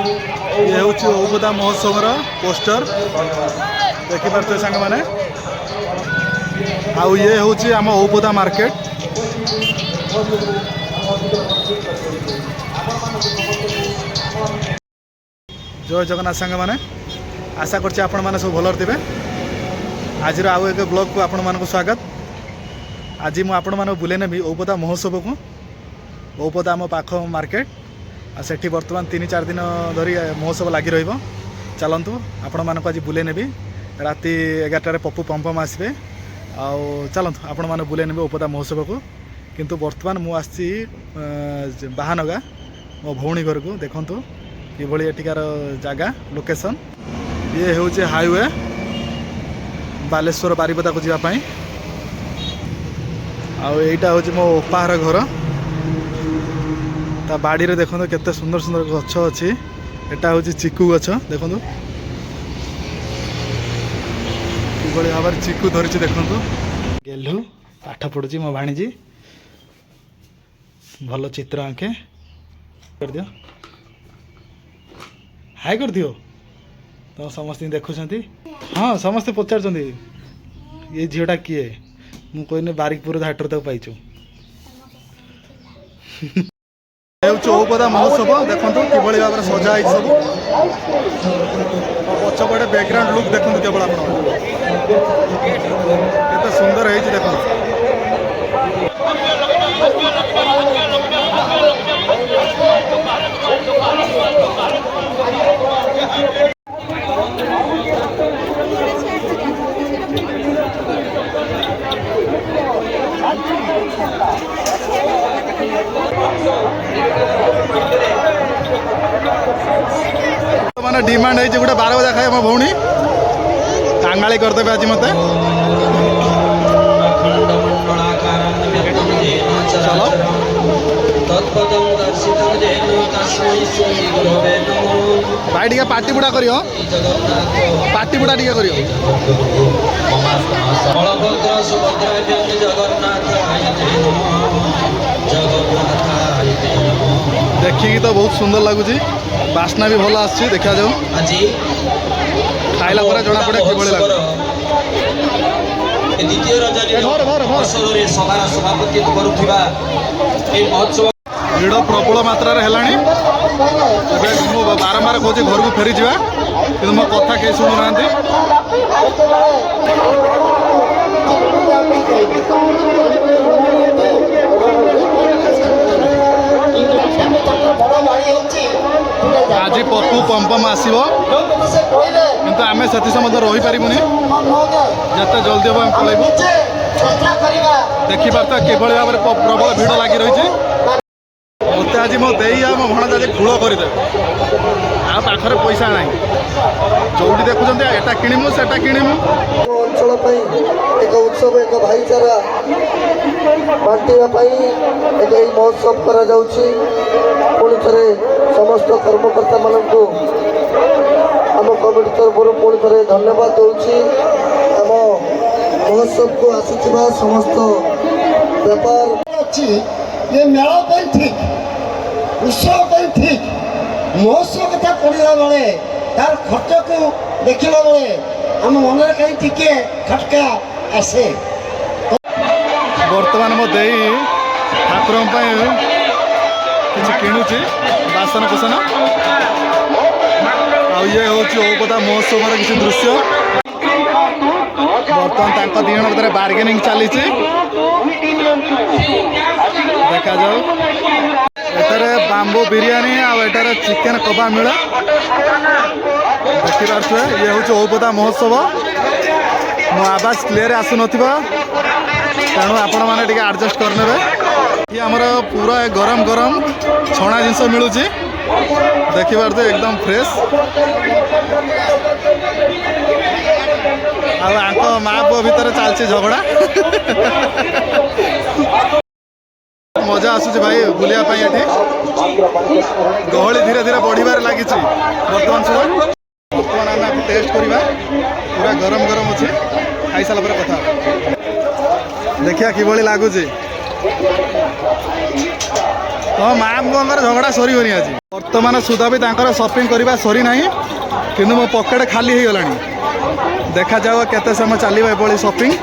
ये हूँ औपदा महोत्सव पोस्टर देखिपे सांग मैंने आउ ये हूँ आम औपदा मार्केट। जय जगन्नाथ सांग मैंने आशा करछि आपण माने सब भलर थे। आज आउ एक ब्लॉग को आपण मानक स्वागत। आज मु आपण मानक बुले नेबी औपदा महोत्सव को। औपदा आम पाख मार्केट सेठी बर्तमान 3-4 दिन धरी महोत्सव लगी रहिबो। चलतु आपण मानक आज बुले नेबी राति 11 पप्पू पम्पम आसबे आउ चलतु आपण मानक बुले नेबी औपदा महोत्सव को। किंतु बर्तमान मु आसी बाहानगा मो भौणी घर को। देखंतु किभली एटिकार जगह लोकेशन। ये हूँ हाईवे बालेश्वर बारिपदा को जावाई। आईटा हूँ मो ओपार घर ता बाड़ी रे देखो केते सुंदर सुंदर गछ अच्छी। एटा हूँ चिकू गछ देखो किभली भाव चिकू धरी देखु। गेलु पाठ पढ़ुची मो भाणीजी भल चित्र आंके कर दियो हाई कर दियो तो समस्त देखुं। हाँ समस्ते पचार ये झीटा किए मु कहने बारिकपुर हाटर तक पाइचु। औपदा महोत्सव देखो किभली भाव सजा सब पछपटे बैकग्राउंड लुक देखो केवल आप सुंदर है देखो। मैंने डिमांड है गोटे 12 बजे खाए मो भौणी कांगाली करदेवे आज मत। चलो भाई टे पार्टी बुड़ा करियो पार्टी बुड़ा टे करियो। देखिए तो बहुत सुंदर लगुच बास्ना भी भल आसी देखा जाऊ खाइला पर जना पड़े कि भिड़ प्रबल मात्रा है। बारंबार कहूँ घर को फेरी जा कि मो कथा कहीं शुणु ना। आज पप्पू पम्पम आसो किंतु आम से समय रही पारूनी जिते जल्दी हम पलैबू। देखिपार किभली भाव में प्रबल भिड़ लगी रही। मत आज मो दे मो भणजा आज फूल करदे आ पाखरे पैसा ना जो देखुं एटा किणमु सेटा किणमु। अंचल एक उत्सव एक भाईचारा बांटापी एक महोत्सव करा जाउछि। पुणी थे समस्त कर्मकर्ता मानक आम कमिटी तरफ पुणी थे धन्यवाद दूसरी। आम महोत्सव को आसुवा समस्त व्यापार अच्छी ये मेला ठीक उत्सव ठीक महोत्सव कथा पढ़ला बेले तार खर्च को देखला बेले आम मन कहीं टिके खटका आसे। बर्तमान मो दे ठाकुर किसी किणुची बासन कुसन ये हूँ औपदा महोत्सव किसी दृश्य। बर्तमान दिजन भर बार्गेनिंग चली देखा जाऊ। एटारे बाम्बू बिरयानी आटार चिकेन कबाब मिले देखिपे। ये हूँ औपदा महोत्सव मो आवाज क्लीयर आसुन तेणु आपण मैंने एडजस्ट करने। ये आमर पूरा गरम गरम छणा जिनस मिलूँ देखिपार तो एकदम फ्रेश। आंक माँ पुओ भितर चलती झगड़ा मजा आसूँ भाई बुलिया ये गहली धीरे धीरे बढ़िबार लगी। बर्तमान सुधा बर्तमान आम टेस्ट करवा पूरा गरम गरम अच्छे खाई सारा कथा देखिया कि लगुच। तो माँ पुअर झगड़ा सर आज बर्तमान सुधा भी शॉपिंग करवा सरी ना कि मो पकेट खाली हो गला देखा जाओ केते समय चलो ये शॉपिंग।